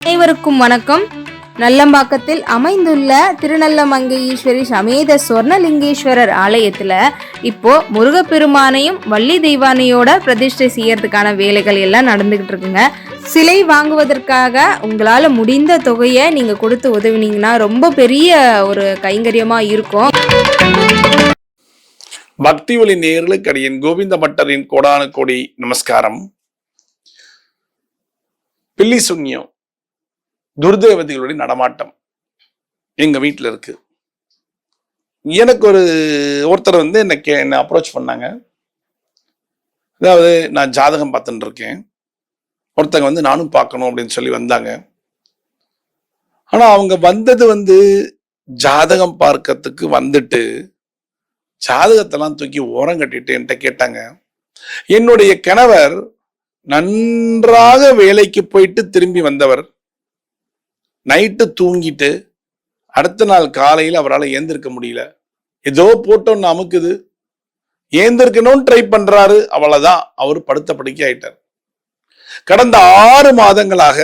அனைவருக்கும் வணக்கம். நல்லம்பாக்கத்தில் அமைந்துள்ள திருநல்லமங்கை ஈஸ்வரி சமேத சொர்ணலிங்கேஸ்வரர் ஆலயத்துல இப்போ முருகப்பெருமானையும் வள்ளி தெய்வானையோட பிரதிஷ்டை செய்யறதுக்கான வேலைகள் எல்லாம் நடந்துகிட்டு இருக்குங்க. சிலை வாங்குவதற்காக உங்களால முடிந்த தொகையை நீங்க கொடுத்து உதவினீங்கன்னா ரொம்ப பெரிய ஒரு கைங்கரியமா இருக்கும். பக்தி ஒளி நேயர்களுக்கு அடியேன் கோவிந்த பட்டரின் கோடானு கோடி நமஸ்காரம். பில்லி சுன்யம் துர்தேவதைகளுடைய நடமாட்டம் எங்க வீட்டுல இருக்கு. எனக்கு ஒருத்தர் என்ன அப்ரோச் பண்ணாங்க. அதாவது நான் ஜாதகம் பார்த்துட்டு இருக்கேன், ஒருத்தங்க நானும் பார்க்கணும் அப்படின்னு சொல்லி வந்தாங்க. ஆனா அவங்க வந்தது ஜாதகம் பார்க்கறதுக்கு வந்துட்டு ஜாதகத்தெல்லாம் தூக்கி ஓரம் கட்டிட்டு என்கிட்ட கேட்டாங்க, என்னுடைய கணவர் நன்றாக வேலைக்கு போயிட்டு திரும்பி வந்தவர், நைட்டு தூங்கிட்டு அடுத்த நாள் காலையில் அவரால் ஏந்திருக்க முடியல, ஏதோ போட்டோன்னு அமுக்குது, ஏந்திருக்கணும்னு ட்ரை பண்றாரு, அவ்வளவுதான் அவர் படுத்த படுக்கை ஆயிட்டார். கடந்த 6 மாதங்களாக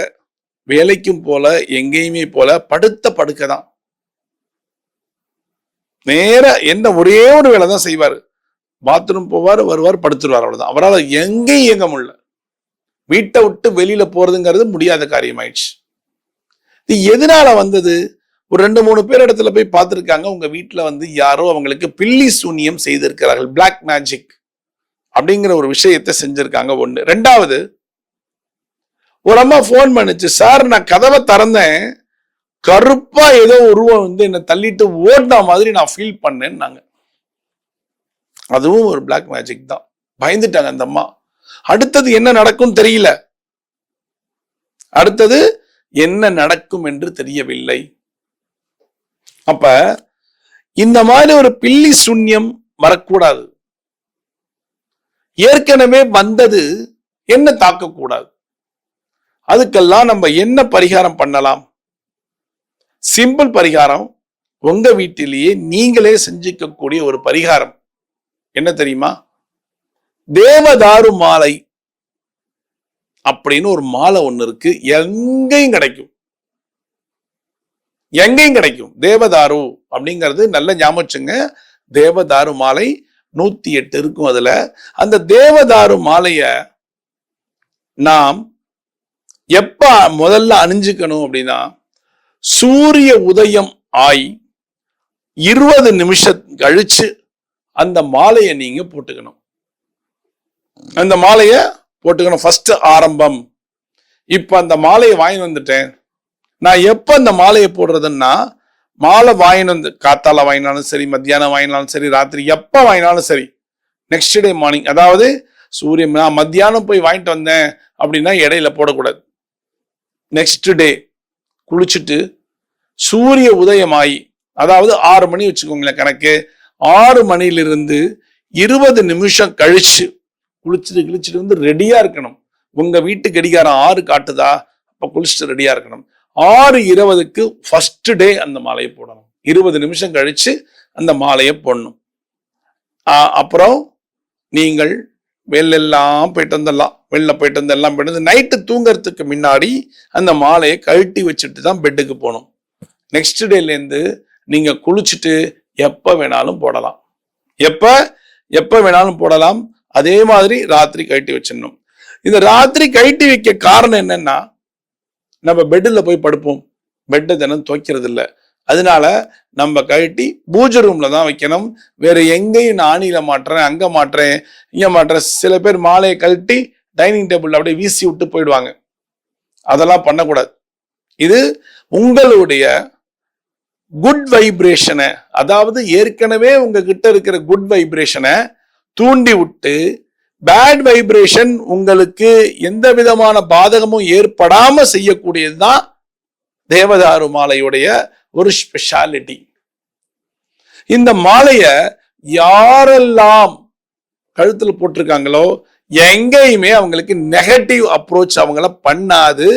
வேலைக்கும் போல எங்கேயுமே போல படுத்த படுக்கை தான். நேர என்ன ஒரே ஒரு வேலை தான் செய்வாரு, பாத்ரூம் போவார், வருவார், படுத்துருவார், அவ்வளவுதான். அவரால் எங்கேயும் இயங்க முடியல. வீட்டை விட்டு வெளியில போறதுங்கிறது முடியாத காரியம் ஆயிடுச்சு. இது எதனால வந்தது? ஒரு 2-3 பேர் இடத்துல போய் பார்த்துருக்காங்க. உங்க வீட்டுல யாரோ அவங்களுக்கு பில்லி சூனியம் செய்திருக்கிறார்கள், பிளாக் மேஜிக் அப்படிங்கிற ஒரு விஷயத்தை செஞ்சிருக்காங்க. ஒண்ணு. 2வது, ஒரு அம்மா போன் பண்ணுச்சு, சார் நான் கதவை திறந்தேன், கருப்பா ஏதோ உருவம் என்ன தள்ளிட்டு ஓடின மாதிரி நான் ஃபீல் பண்ணேன்னாங்க. அதுவும் ஒரு பிளாக் மேஜிக் தான். பயந்துட்டாங்க அந்த அம்மா. அடுத்தது என்ன நடக்கும் தெரியல, அடுத்தது என்ன நடக்கும் என்று தெரியவில்லை. அப்ப இந்த மாதிரி ஒரு பில்லி சூன்யம் வரக்கூடாது. ஏற்கனவே வந்தது என்ன தாக்கக்கூடாது. அதுக்கெல்லாம் நம்ம என்ன பரிகாரம் பண்ணலாம்? சிம்பிள் பரிகாரம், உங்க வீட்டிலேயே நீங்களே செஞ்சுக்கக்கூடிய ஒரு பரிகாரம் என்ன தெரியுமா? தேவதாரு மாலை அப்படின்னு ஒரு மாலை ஒண்ணு இருக்கு, எங்கேயும் கிடைக்கும். எங்கேயும் கிடைக்கும். தேவதாரு அப்படிங்கிறது நல்ல ஞாபகம் வச்சுங்க. தேவதாரு மாலை 108 இருக்கும். அதுல அந்த தேவதாரு மாலைய நாம் எப்ப முதல்ல அணிஞ்சுக்கணும் அப்படின்னா, சூரிய உதயம் ஆய் 20 நிமிஷம் கழிச்சு அந்த மாலையை நீங்க போட்டுக்கணும். அந்த மாலைய போட்டுக்கணும். ஃபர்ஸ்ட் ஆரம்பம். இப்ப அந்த மாலையை வாங்கி வந்துட்டேன், நான் எப்ப அந்த மாலையை போடுறதுன்னா, மாலை வாங்கினு காத்தால வாங்கினாலும் சரி, மத்தியானம் வாங்கினாலும் சரி, ராத்திரி எப்ப வாங்கினாலும் சரி, நெக்ஸ்ட் டே மார்னிங், அதாவது சூரியன் நான் மத்தியானம் போய் வாங்கிட்டு வந்தேன் அப்படின்னா இடையில போடக்கூடாது. நெக்ஸ்ட் டே குளிச்சுட்டு சூரிய உதயமாயி, அதாவது 6 மணி வச்சுக்கோங்களேன் கணக்கு, 6 மணிலிருந்து 20 நிமிஷம் கழிச்சு குளிச்சுட்டு ரெடியா இருக்கணும். உங்க வீட்டு கடிகாரம் 6 காட்டுதா, அப்ப குளிச்சுட்டு ரெடியா இருக்கணும். 6:20க்கு ஃபர்ஸ்ட் டே அந்த மாலையை போடணும். 20 நிமிஷம் கழிச்சு அந்த மாலையை போடணும். அப்புறம் நீங்கள் வெளில போயிட்டு வந்து நைட்டு தூங்கறதுக்கு முன்னாடி அந்த மாலையை கழட்டி வச்சுட்டு தான் பெட்டுக்கு போகணும். நெக்ஸ்ட் டேல இருந்து நீங்க குளிச்சுட்டு எப்ப வேணாலும் போடலாம். எப்ப வேணாலும் போடலாம். அதே மாதிரி ராத்திரி கழட்டி வச்சிடணும். இந்த ராத்திரி கழட்டி வைக்க காரணம் என்னன்னா, நம்ம பெட்டில் போய் படுப்போம், பெட்டை தினம் துவைக்கிறது இல்லை. அதனால நம்ம கழட்டி பூஜை ரூம்ல தான் வைக்கணும். வேற எங்கேயும் ஆணியில மாட்டுறேன், அங்க மாட்டுறேன், இங்க மாட்டுறேன். சில பேர் மாலையை கழட்டி டைனிங் டேபிள் அப்படியே வீசி விட்டு போயிடுவாங்க. அதெல்லாம் பண்ணக்கூடாது. இது உங்களுடைய குட் வைப்ரேஷனை, அதாவது ஏற்கனவே உங்ககிட்ட இருக்கிற குட் வைப்ரேஷனை தூண்டி விட்டு, பேட் வைப்ரேஷன் உங்களுக்கு எந்த விதமான பாதகமும் ஏற்படாம செய்யக்கூடியதுதான் தேவதாரு மாலையுடைய ஒரு ஸ்பெஷாலிட்டி. இந்த மாலைய யாரெல்லாம் கழுத்துல போட்டிருக்காங்களோ எங்கேயுமே அவங்களுக்கு நெகட்டிவ் அப்ரோச் அவங்கள பண்ணாது,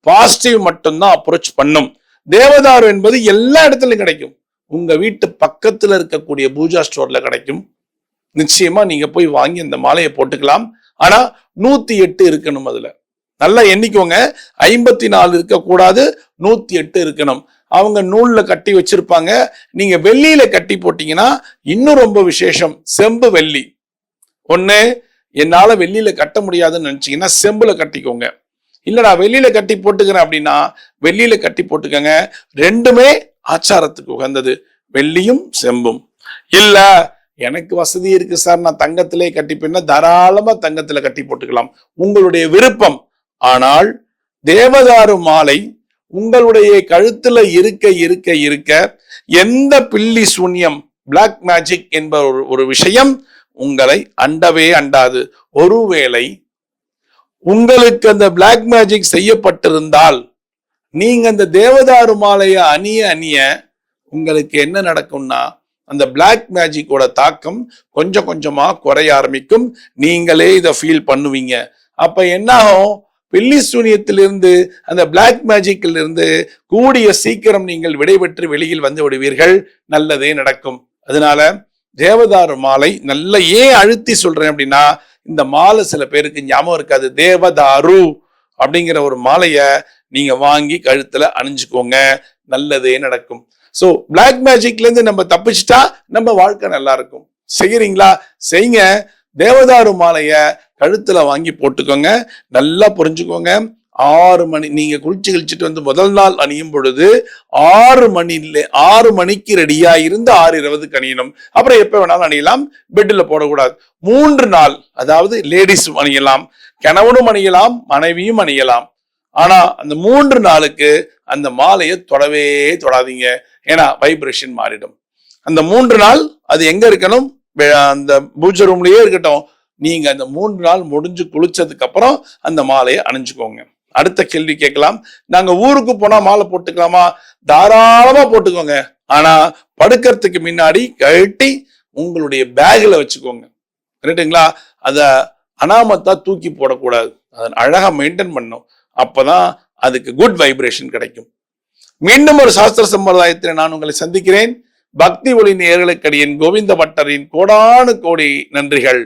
பாசிட்டிவ் மட்டும்தான் அப்ரோச் பண்ணும். தேவதாரு என்பது எல்லா இடத்துலயும் கிடைக்கும். உங்க வீட்டு பக்கத்துல இருக்கக்கூடிய பூஜா ஸ்டோர்ல கிடைக்கும். நிச்சயமா நீங்க போய் வாங்கி அந்த மாலையை போட்டுக்கலாம். ஆனா 108 இருக்கணும். அதுல நல்லா எண்ணிக்கோங்க. 54 இருக்கக்கூடாது, 108 இருக்கணும். அவங்க நூல்ல கட்டி வச்சிருப்பாங்க. நீங்க வெள்ளியில கட்டி போட்டீங்கன்னா இன்னும் ரொம்ப விசேஷம். செம்பு வெள்ளி. ஒண்ணு, என்னால வெள்ளியில கட்ட முடியாதுன்னு நினைச்சீங்கன்னா செம்புல கட்டிக்கோங்க. இல்லடா வெள்ளியில கட்டி போட்டுக்கிறேன் அப்படின்னா வெள்ளியில கட்டி போட்டுக்கங்க. ரெண்டுமே ஆச்சாரத்துக்கு உகந்தது, வெள்ளியும் செம்பும். இல்ல எனக்கு வசதி இருக்கு சார், நான் தங்கத்திலே கட்டிப்பேன்னா தாராளமா தங்கத்துல கட்டி போட்டுக்கலாம், உங்களுடைய விருப்பம். ஆனால் தேவதாரு மாலை உங்களுடைய கழுத்துல இருக்க இருக்க இருக்க எந்த பில்லி சூன்யம், பிளாக் மேஜிக் என்ப ஒரு விஷயம் உங்களை அண்டவே அண்டாது. ஒருவேளை உங்களுக்கு அந்த பிளாக் மேஜிக் செய்யப்பட்டிருந்தால் நீங்க அந்த தேவதாரு மாலைய அணிய அணிய உங்களுக்கு என்ன நடக்கும்னா அந்த பிளாக் மேஜிக்கோட தாக்கம் கொஞ்சம் கொஞ்சமா குறைய ஆரம்பிக்கும். நீங்களே இதை ஃபீல் பண்ணுவீங்க. அப்ப என்ன ஆகும், பில்லி சூனியத்திலிருந்து அந்த பிளாக் மேஜிக்கில் இருந்து கூடிய சீக்கிரம் நீங்கள் விடைபெற்று வெளியில் வந்து விடுவீர்கள். நல்லதே நடக்கும். அதனால தேவதாரு மாலை நல்ல ஏன் அழுத்தி சொல்றேன் அப்படின்னா, இந்த மாலை சில பேருக்கு ஞாபகம் இருக்காது. தேவதாரு அப்படிங்கிற ஒரு மாலைய நீங்க வாங்கி கழுத்துல அணிஞ்சுக்கோங்க, நல்லதே நடக்கும். சோ பிளாக் மேஜிக்ல இருந்து நம்ம தப்பிச்சுட்டா நம்ம வாழ்க்கை நல்லா இருக்கும். செய்யறீங்களா? செய்யுங்க. தேவதாரு மாலைய கழுத்துல வாங்கி போட்டுக்கோங்க. நல்லா புரிஞ்சுக்கோங்க. 6 மணி நீங்க குளிச்சு கழிச்சுட்டு வந்து முதல் நாள் அணியும் பொழுது 6 மணிக்கு ரெடியா இருந்து 6:20 அணியணும். அப்புறம் எப்ப வேணாலும் அணியலாம், பெட்ல போடக்கூடாது. 3 நாள், அதாவது லேடிஸ் அணியலாம், கணவனும் அணியலாம், மனைவியும் அணியலாம். ஆனா அந்த 3 நாளுக்கு அந்த மாலையை தொடவே தொடாதீங்க. ஏன்னா வைப்ரேஷன் மாறிடும். அந்த 3 நாள் அது எங்க இருக்கணும், அந்த பூஜை ரூம்லயே இருக்கட்டும். நீங்க அந்த 3 நாள் முடிஞ்சு குளிச்சதுக்கு அப்புறம் அந்த மாலையை அணிஞ்சுக்கோங்க. அடுத்த கேள்வி கேட்கலாம், நாங்க ஊருக்கு போனா மாலை போட்டுக்கலாமா? தாராளமா போட்டுக்கோங்க. ஆனா படுக்கிறதுக்கு முன்னாடி கழட்டி உங்களுடைய பேக்ல வச்சுக்கோங்க. ரைட்டுங்களா? அத அனாமத்தா தூக்கி போடக்கூடாது. அதன் அழகா மெயின்டைன் பண்ணும். அப்பதான் அதுக்கு குட் வைப்ரேஷன் கிடைக்கும். மீண்டும் ஒரு சாஸ்திர சம்பிரதாயத்தில் நான் உங்களை சந்திக்கிறேன். பக்தி ஒளி நேயர்களுக்கு அடியேன் கோவிந்த பட்டரின் கோடானு கோடி நன்றிகள்.